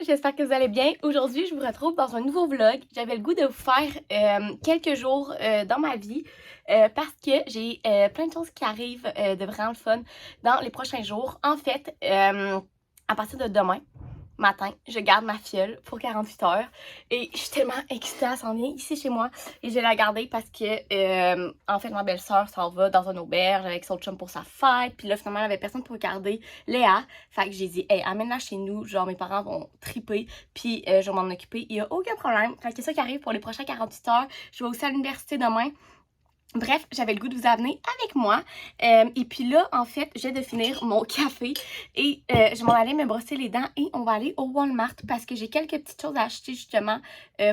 j'espère que vous allez bien. Aujourd'hui, je vous retrouve dans un nouveau vlog. J'avais le goût de vous faire quelques jours dans ma vie parce que j'ai plein de choses qui arrivent de vraiment le fun dans les prochains jours. En fait, à partir de demain matin, je garde ma fiole pour 48 heures et je suis tellement excitée, elle s'en vient ici chez moi et je vais la garder parce que en fait ma belle-sœur s'en va dans une auberge avec son chum pour sa fête, puis là finalement elle avait personne pour garder Léa, fait que j'ai dit hey, amène-la chez nous, genre mes parents vont triper puis je vais m'en occuper, il y a aucun problème. Fait que c'est ça qui arrive pour les prochains 48 heures. Je vais aussi à l'université demain. Bref, j'avais le goût de vous amener avec moi. Et puis là, en fait, j'ai de finir mon café et je m'en allais me brosser les dents et on va aller au Walmart parce que j'ai quelques petites choses à acheter justement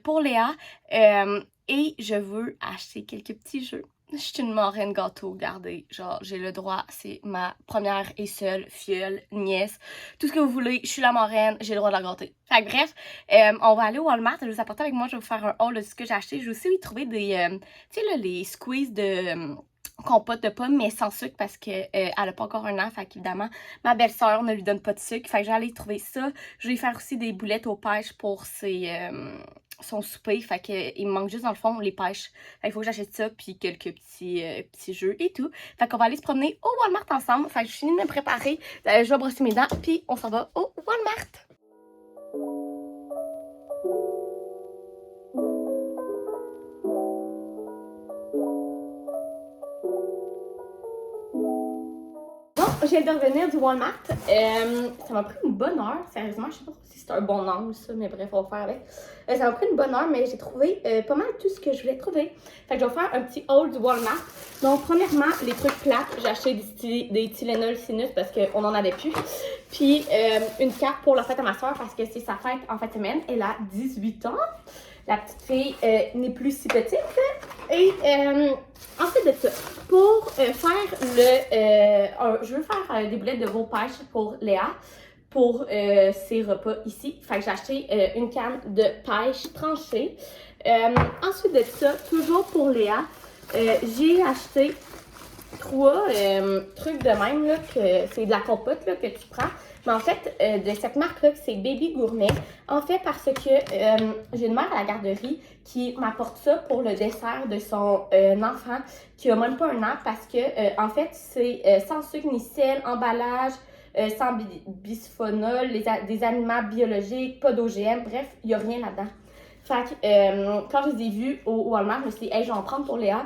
pour Léa. Et je veux acheter quelques petits jeux. Je suis une marraine gâteau, regardez, genre j'ai le droit, c'est ma première et seule fiole, nièce, tout ce que vous voulez, je suis la marraine, j'ai le droit de la gâter. Fait que bref, on va aller au Walmart, je vais vous apporter avec moi, je vais vous faire un haul de ce que j'ai acheté. Je vais aussi y trouver des, tu sais là, les squeezes de compote de pommes, mais sans sucre parce qu'elle a pas encore un an, fait qu'évidemment, ma belle-sœur ne lui donne pas de sucre, fait que je vais aller trouver ça. Je vais lui faire aussi des boulettes aux pêches pour son souper, fait qu'il me manque juste dans le fond les pêches. Fait qu'il faut que j'achète ça, puis quelques petits jeux et tout. Fait qu'on va aller se promener au Walmart ensemble. Fait que je finis de me préparer, je vais brosser mes dents, puis on s'en va au Walmart. Je viens de revenir du Walmart. Ça m'a pris une bonne heure. Sérieusement, je sais pas si c'est un bon angle, ça, mais bref, on va faire avec. Ça m'a pris une bonne heure, mais j'ai trouvé pas mal tout ce que je voulais trouver. Fait que je vais faire un petit haul du Walmart. Donc, premièrement, les trucs plats. J'ai acheté des Tylenol Sinus parce qu'on en avait plus. Puis, une carte pour la fête à ma soeur parce que c'est sa fête en fin de semaine. Elle a 18 ans. La petite fille n'est plus si petite. Et ensuite de ça, pour faire je veux faire des boulettes de veau pêche pour Léa, pour ses repas ici. Fait que j'ai acheté une canne de pêche tranchée. Ensuite de ça, toujours pour Léa, j'ai acheté 3 trucs de même, là, que c'est de la compote là, que tu prends. Mais en fait, de cette marque-là, c'est Baby Gourmet. En fait, parce que j'ai une mère à la garderie qui m'apporte ça pour le dessert de son enfant qui a même pas un an parce que, en fait, c'est sans sucre ni sel, emballage, sans bisphénol, des aliments biologiques, pas d'OGM, bref, il n'y a rien là-dedans. Fait que quand je les ai vus au Walmart, je me suis dit, hey, je vais en prendre pour Léa,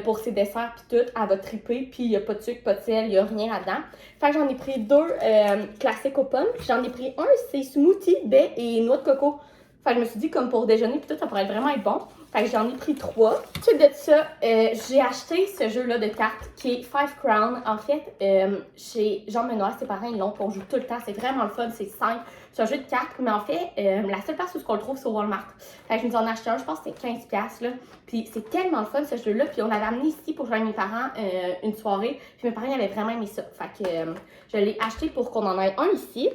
pour ses desserts pis tout, elle va triper, puis il n'y a pas de sucre, pas de sel, il n'y a rien là-dedans. Fait que j'en ai pris 2 classiques aux pommes, puis j'en ai pris un, c'est smoothie, baie et noix de coco. Fait que je me suis dit, comme pour déjeuner pis tout, ça pourrait vraiment être bon. Fait que j'en ai pris 3. Ensuite de ça, j'ai acheté ce jeu-là de cartes qui est 5 Crown. En fait, chez Jean-Benoît, ses parents, ils l'ont, on joue tout le temps. C'est vraiment le fun, c'est 5. C'est un jeu de cartes, mais en fait, la seule place où on le trouve, c'est au Walmart. Fait que je nous en ai acheté un, je pense que c'était 15$, là. Puis c'est tellement le fun, ce jeu-là. Puis on l'avait amené ici pour jouer avec mes parents une soirée. Puis mes parents, ils avaient vraiment aimé ça. Fait que je l'ai acheté pour qu'on en ait un ici.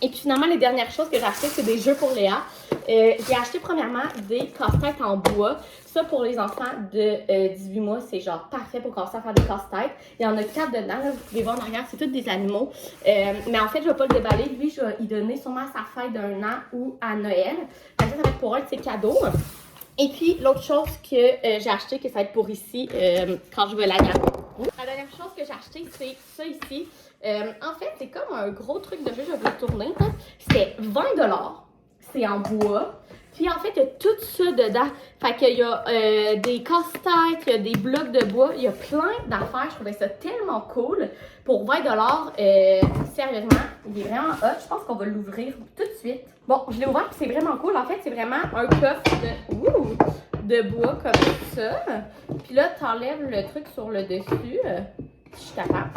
Et puis finalement, les dernières choses que j'ai achetées, c'est des jeux pour Léa. J'ai acheté premièrement des casse-têtes en bois. Ça, pour les enfants de 18 mois, c'est genre parfait pour commencer à faire des casse-têtes. Il y en a 4 dedans, là, vous pouvez voir en arrière, c'est tous des animaux. Mais en fait, je vais pas le déballer. Lui, je vais y donner sûrement à sa fête d'un an ou à Noël. Ça va être pour un de ses cadeaux. Et puis, l'autre chose que j'ai acheté, que ça va être pour ici, quand je vais la garder. La dernière chose que j'ai acheté, c'est ça ici. En fait, c'est comme un gros truc de jeu, je vais vous le tourner. C'était 20$. C'est en bois. Puis en fait, il y a tout ça dedans. Fait qu'il y a des casse-têtes, il y a des blocs de bois, il y a plein d'affaires. Je trouvais ça tellement cool. Pour 20$, sérieusement, il est vraiment hot. Je pense qu'on va l'ouvrir tout de suite. Bon, je l'ai ouvert puis c'est vraiment cool. En fait, c'est vraiment un coffre de bois comme ça. Puis là, t'enlèves le truc sur le dessus, si je suis capable.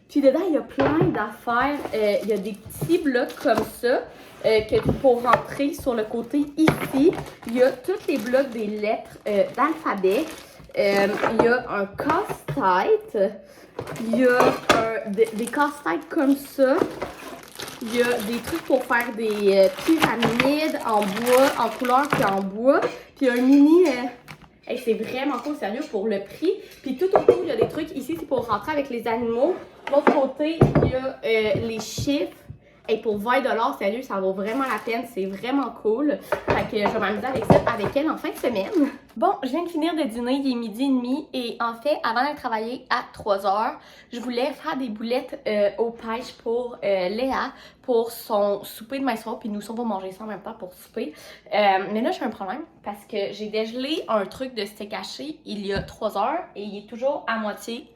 Puis dedans, il y a plein d'affaires. Il y a des petits blocs comme ça. Pour rentrer sur le côté ici, il y a tous les blocs des lettres d'alphabet. Il y a un casse-tête. Il y a des casse-têtes comme ça. Il y a des trucs pour faire des pyramides en bois, en couleur puis en bois. Puis il y a un mini... Hey, c'est vraiment cool, sérieux, pour le prix. Puis tout autour, il y a des trucs. Ici, c'est pour rentrer avec les animaux. De l'autre côté, il y a les chiffres. Et pour 20$, sérieux, ça vaut vraiment la peine. C'est vraiment cool. Fait que je vais m'amuser avec ça avec elle en fin de semaine. Bon, je viens de finir de dîner, il est 12h30. Et en fait, avant d'aller travailler à 3h, je voulais faire des boulettes aux pêches pour Léa, pour son souper de demain soir. Puis nous, on va manger ça en même temps pour souper. Mais là, j'ai un problème parce que j'ai dégelé un truc de steak haché il y a 3h et il est toujours à moitié,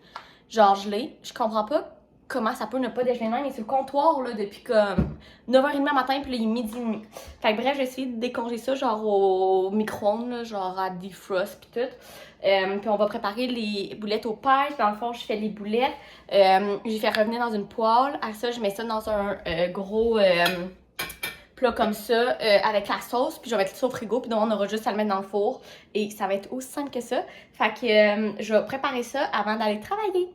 genre gelé. Je comprends pas comment ça peut ne pas dégeler de même, mais c'est le comptoir là, depuis comme 9h30 matin, puis là il est 12h30. Fait que bref, j'ai essayé de décongeler ça genre au micro-ondes, genre à defrost pis tout. Puis on va préparer les boulettes aux pêches. Dans le fond, je fais les boulettes. J'ai fait revenir dans une poêle. À ça, je mets ça dans un gros plat comme ça avec la sauce. Puis je vais mettre ça au frigo. Puis donc on aura juste à le mettre dans le four. Et ça va être aussi simple que ça. Fait que je vais préparer ça avant d'aller travailler.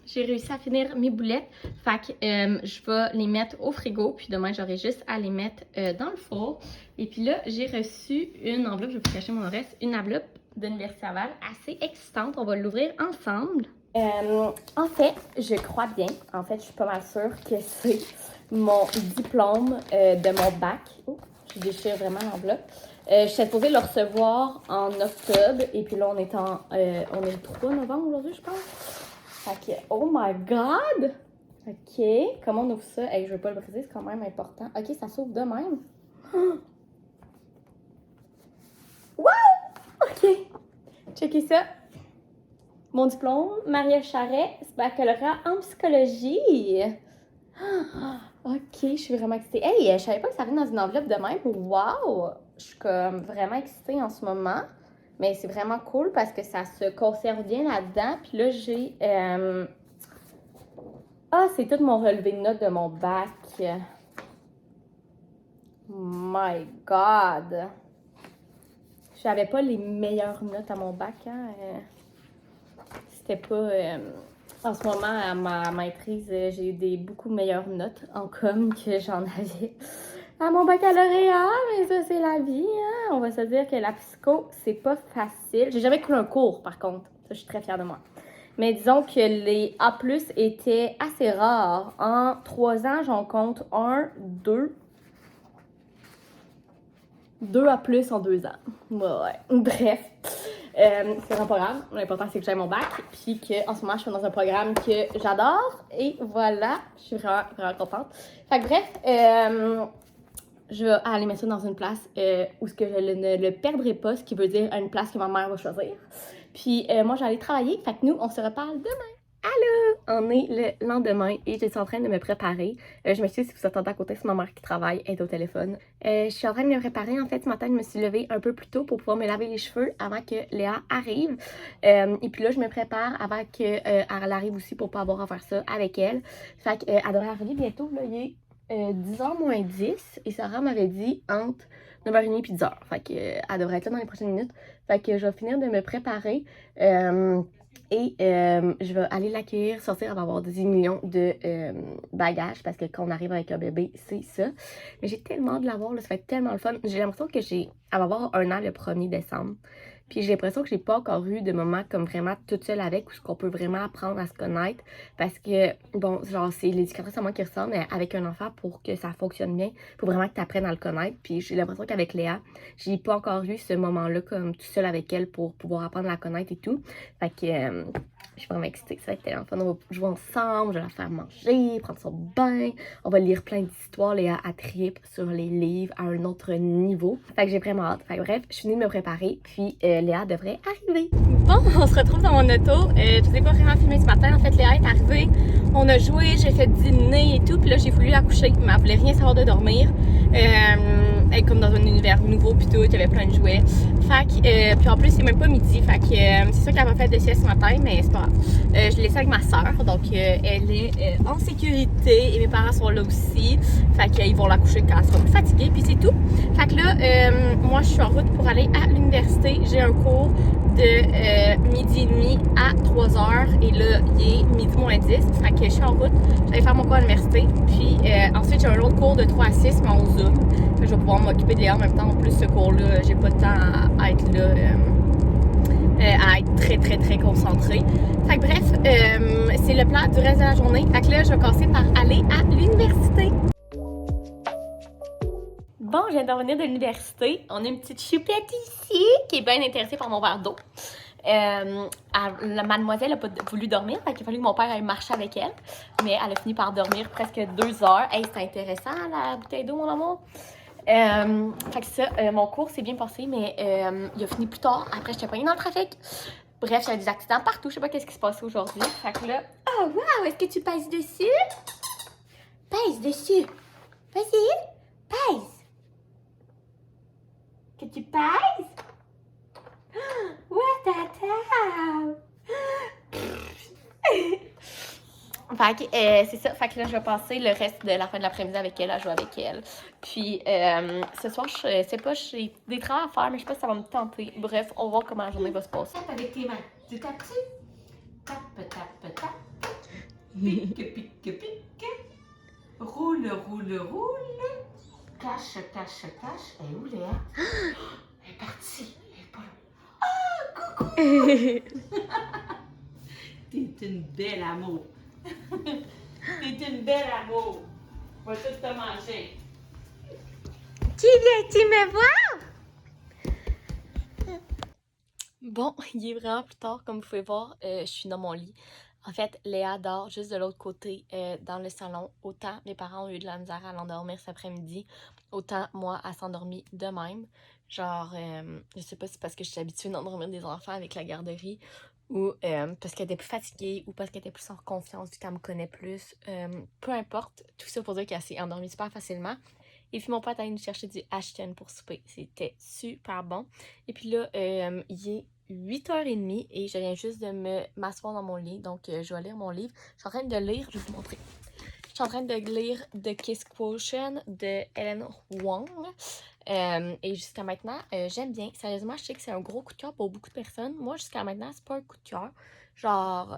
J'ai réussi à finir mes boulettes. Fait que je vais les mettre au frigo. Puis demain, j'aurai juste à les mettre dans le four. Et puis là, j'ai reçu une enveloppe. Je vais vous cacher mon adresse. Une enveloppe d'Université Laval assez excitante. On va l'ouvrir ensemble. En fait, je crois bien. En fait, je suis pas mal sûre que c'est mon diplôme de mon bac. Oh, je déchire vraiment l'enveloppe. Je suis supposée le recevoir en octobre. Et puis là, on est le 3 novembre aujourd'hui, je pense. Fait que, oh my god! Ok, comment on ouvre ça? Hey, je veux pas le briser, c'est quand même important. Ok, ça s'ouvre de même. Wow! Ok, checkez ça. Mon diplôme, Maria Charret, baccalauréat en psychologie. Ok, je suis vraiment excitée. Hey, je savais pas que ça venait dans une enveloppe de même. Wow! Je suis comme vraiment excitée en ce moment. Mais c'est vraiment cool parce que ça se conserve bien là-dedans. Puis là, j'ai... Ah, c'est tout mon relevé de notes de mon bac. My God! J'avais pas les meilleures notes à mon bac, hein. C'était pas... En ce moment, à ma maîtrise, j'ai eu beaucoup meilleures notes en com que j'en avais à mon baccalauréat, mais ça, c'est la vie, hein? On va se dire que la psycho, c'est pas facile. J'ai jamais coulé un cours, par contre. Ça, je suis très fière de moi. Mais disons que les A+, étaient assez rares. En 3 ans, j'en compte 1, 2. 2 A+, en 2 ans. Ouais. Bref. C'est vraiment pas grave. L'important, c'est que j'ai mon bac. Puis qu'en ce moment, je suis dans un programme que j'adore. Et voilà. Je suis vraiment, vraiment contente. Fait que bref, je vais aller mettre ça dans une place où je ne le perdrai pas, ce qui veut dire une place que ma mère va choisir. Puis moi, j'allais travailler, fait que nous, on se reparle demain. Allô! On est le lendemain et je suis en train de me préparer. Je m'excuse si vous entendez à côté, c'est ma mère qui travaille, elle est au téléphone. Je suis en train de me préparer. En fait, ce matin, je me suis levée un peu plus tôt pour pouvoir me laver les cheveux avant que Léa arrive. Et puis là, je me prépare avant qu'elle arrive aussi pour pas avoir à faire ça avec elle. Fait qu'elle devrait arriver bientôt, là, il est 10h moins 10 et Sarah m'avait dit entre 9h30 et 10h. Fait que elle devrait être là dans les prochaines minutes. Fait que je vais finir de me préparer et je vais aller l'accueillir, sortir, elle va avoir 10 millions de bagages parce que quand on arrive avec un bébé, c'est ça. Mais j'ai tellement hâte de l'avoir, ça va être tellement le fun. J'ai l'impression que elle va avoir 1 an le 1er décembre. Puis j'ai l'impression que j'ai pas encore eu de moment comme vraiment toute seule avec, où ce qu'on peut vraiment apprendre à se connaître. Parce que, bon, genre, c'est l'éducatrice à moi qui ressort, mais avec un enfant, pour que ça fonctionne bien, il faut vraiment que tu apprennes à le connaître. Puis j'ai l'impression qu'avec Léa, j'ai pas encore eu ce moment-là comme tout seul avec elle pour pouvoir apprendre à la connaître et tout. Fait que je suis vraiment excitée, ça va être tellement fun. On va jouer ensemble, je vais la faire manger, prendre son bain. On va lire plein d'histoires. Léa a trip sur les livres à un autre niveau. Fait que j'ai vraiment hâte. Fait que bref, je finis de me préparer, puis Léa devrait arriver. Bon, on se retrouve dans mon auto. Je vous ai pas vraiment filmé ce matin. En fait, Léa est arrivée. On a joué, j'ai fait dîner et tout. Puis là, j'ai voulu la coucher, mais elle voulait rien savoir de dormir. Elle être comme dans un univers nouveau pis tout, il y avait plein de jouets. Fait que, puis en plus c'est même pas midi, fait que c'est sûr qu'elle m'a fait de sieste ce matin, mais c'est pas grave. Je l'ai laissée avec ma soeur, donc elle est en sécurité et mes parents sont là aussi. Fait qu'ils vont la coucher quand elle sera plus fatiguée, puis c'est tout. Fait que là, moi je suis en route pour aller à l'université. J'ai un cours de midi et demi à 3h et là il est midi moins 10. Fait que je suis en route, j'allais faire mon cours à l'université. Puis ensuite j'ai un autre cours de 3 à 6 mais en Zoom. Fait que je vais pouvoir m'occuper de Léa en même temps. En plus ce cours-là, j'ai pas de temps à être là, à être très très très concentrée. Fait que bref, c'est le plan du reste de la journée. Fait que là je vais commencer par aller à l'université. Bon, je viens de revenir de l'université. On a une petite choupette ici qui est bien intéressée par mon verre d'eau. La mademoiselle n'a pas voulu dormir, fait qu'il a fallu que mon père aille marcher avec elle. Mais elle a fini par dormir presque 2 heures. Hey, c'est intéressant la bouteille d'eau, mon amour. Fait que ça, mon cours s'est bien passé, mais il a fini plus tard. Après, j'étais poignée dans le trafic. Bref, j'avais des accidents partout. Je sais pas qu'est-ce qui se passait aujourd'hui. Fait que là, oh wow, est-ce que tu pèses dessus? Pèse dessus. Vas-y, pèse. Que tu pèses? What the hell? Fait que c'est ça. Fait que là, je vais passer le reste de la fin de l'après-midi avec elle, à jouer avec elle. Puis ce soir, je sais pas, j'ai des travaux à faire, mais je sais pas si ça va me tenter. Bref, on va voir comment la journée va se passer. Tape avec tes mains. Tu tapes dessus? Tape, tape, tape. Pique, pique, pique. Roule, roule, roule. Cache, cache, cache. Elle est où, Léa? Elle est partie. Elle est pas là. Ah, coucou! T'es une belle amour. T'es une belle amour. On va tout te manger. Tu viens-tu me voir? Bon, il est vraiment plus tard, comme vous pouvez voir, je suis dans mon lit. En fait, Léa dort juste de l'autre côté, dans le salon. Autant mes parents ont eu de la misère à l'endormir cet après-midi, autant moi, elle s'endormit de même. Genre, je sais pas si c'est parce que je suis habituée d'endormir des enfants avec la garderie, ou parce qu'elle était plus fatiguée, ou parce qu'elle était plus en confiance, vu qu'elle me connaît plus. Peu importe, tout ça pour dire qu'elle s'est endormie super facilement. Et puis mon père est allé nous chercher du Ashton pour souper. C'était super bon. Et puis là, il est 8h30 et je viens juste de m'asseoir dans mon lit. Donc, je vais lire mon livre. Je suis en train de lire, je vais vous montrer. Je suis en train de lire The Kiss Quotient de Ellen Wong. Et jusqu'à maintenant, j'aime bien. Sérieusement, je sais que c'est un gros coup de cœur pour beaucoup de personnes. Moi, jusqu'à maintenant, c'est pas un coup de cœur. Genre,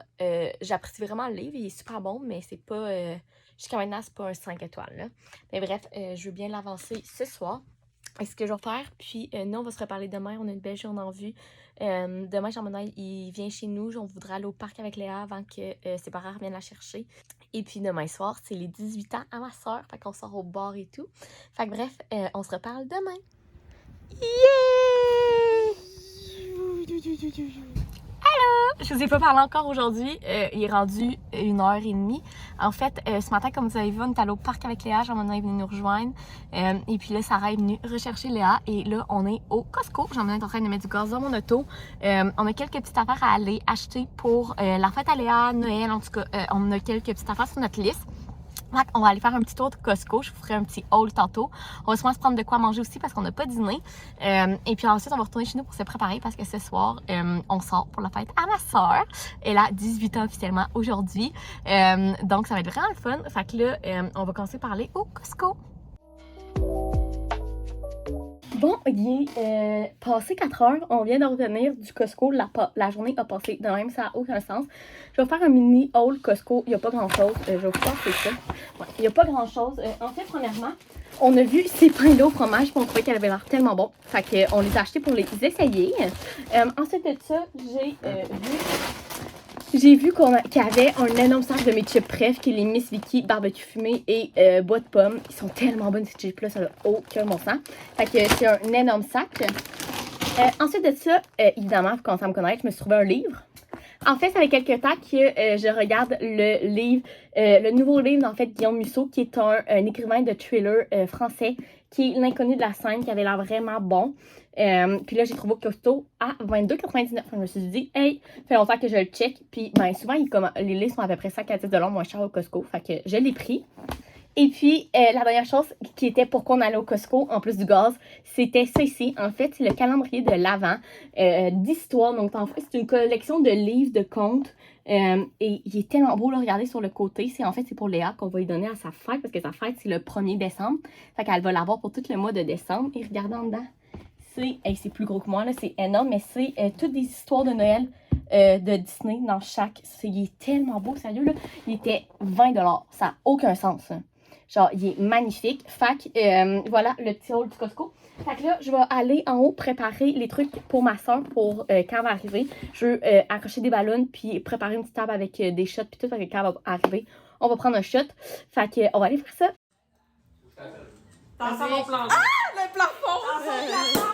j'apprécie vraiment le livre. Il est super bon, mais c'est pas... jusqu'à maintenant, c'est pas un 5 étoiles. Là. Mais bref, je veux bien l'avancer ce soir. C'est ce que je vais faire. Puis, nous, on va se reparler demain. On a une belle journée en vue. Demain, Jean-Benoît, il vient chez nous. On voudrait aller au parc avec Léa avant que ses parents reviennent la chercher. Et puis, demain soir, c'est les 18 ans à ma soeur. Fait qu'on sort au bar et tout. Fait que bref, on se reparle demain. Yeah! Je vous ai pas parlé encore aujourd'hui. Il est rendu 1h30. En fait, ce matin, comme vous avez vu, on est allé au parc avec Léa. Jean-Benoît est venu nous rejoindre. Et puis là, Sarah est venue rechercher Léa. Et là, on est au Costco. Jean-Benoît est en train de mettre du gaz dans mon auto. On a quelques petites affaires à aller acheter pour la fête à Léa, Noël. En tout cas, on a quelques petites affaires sur notre liste. On va aller faire un petit tour de Costco. Je vous ferai un petit haul tantôt. On va sûrement se prendre de quoi manger aussi parce qu'on n'a pas dîné. Et puis ensuite, on va retourner chez nous pour se préparer parce que ce soir, on sort pour la fête à ma soeur. Elle a 18 ans officiellement aujourd'hui. Donc, ça va être vraiment le fun. Fait que là, on va commencer par aller au Costco. Bon, il est passé 4 heures. On vient de revenir du Costco. La journée a passé de même, ça n'a aucun sens. Je vais faire un mini haul Costco. Il n'y a pas grand-chose. Je vais vous passer ça. Ouais, il n'y a pas grand-chose. En fait, premièrement, on a vu ces pains-là au fromage et on trouvait qu'elle avait l'air tellement bon. Fait qu'on les a achetés pour les essayer. Ensuite de ça, j'ai vu qu'il y avait un énorme sac de mes chips préf qui est les Miss Vicky barbecue fumé et bois de pommes. Ils sont tellement bonnes ces chips-là, ça n'a aucun bon sens. Fait que c'est un énorme sac. Ensuite de ça, évidemment, vous commencez à me connaître, je me suis trouvé un livre. En fait, ça fait quelques temps que je regarde le livre, le nouveau livre en fait Guillaume Musso, qui est un écrivain de thriller français, qui est l'inconnu de la scène, qui avait l'air vraiment bon. Puis là, j'ai trouvé au Costco à 22,99. Je me suis dit, hey, fait longtemps que je le check. Puis ben, souvent, les livres sont à peu près 5 à 10 $ moins cher au Costco. Fait que je l'ai pris. Et puis, la dernière chose qui était pourquoi on allait au Costco, en plus du gaz, c'était ça ici. En fait, c'est le calendrier de l'Avent d'histoire. Donc, en fait, c'est une collection de livres de contes. Et il est tellement beau, là, regardez sur le côté. C'est pour Léa qu'on va lui donner à sa fête, parce que sa fête, c'est le 1er décembre. Fait qu'elle va l'avoir pour tout le mois de décembre. Et regardez en dedans, c'est plus gros que moi, là, c'est énorme, mais c'est toutes des histoires de Noël de Disney dans chaque. Il est tellement beau, sérieux, là. Il était 20 $. Ça n'a aucun sens, hein. Genre, il est magnifique. Fait que, voilà, le petit haul du Costco. Fait que là, je vais aller en haut préparer les trucs pour ma soeur pour quand elle va arriver. Je veux accrocher des ballons puis préparer une petite table avec des shots puis tout. Fait que quand elle va arriver, on va prendre un shot. Fait que, on va aller faire ça. Attention au plafond. Ah, le plafond! Attention au plafond!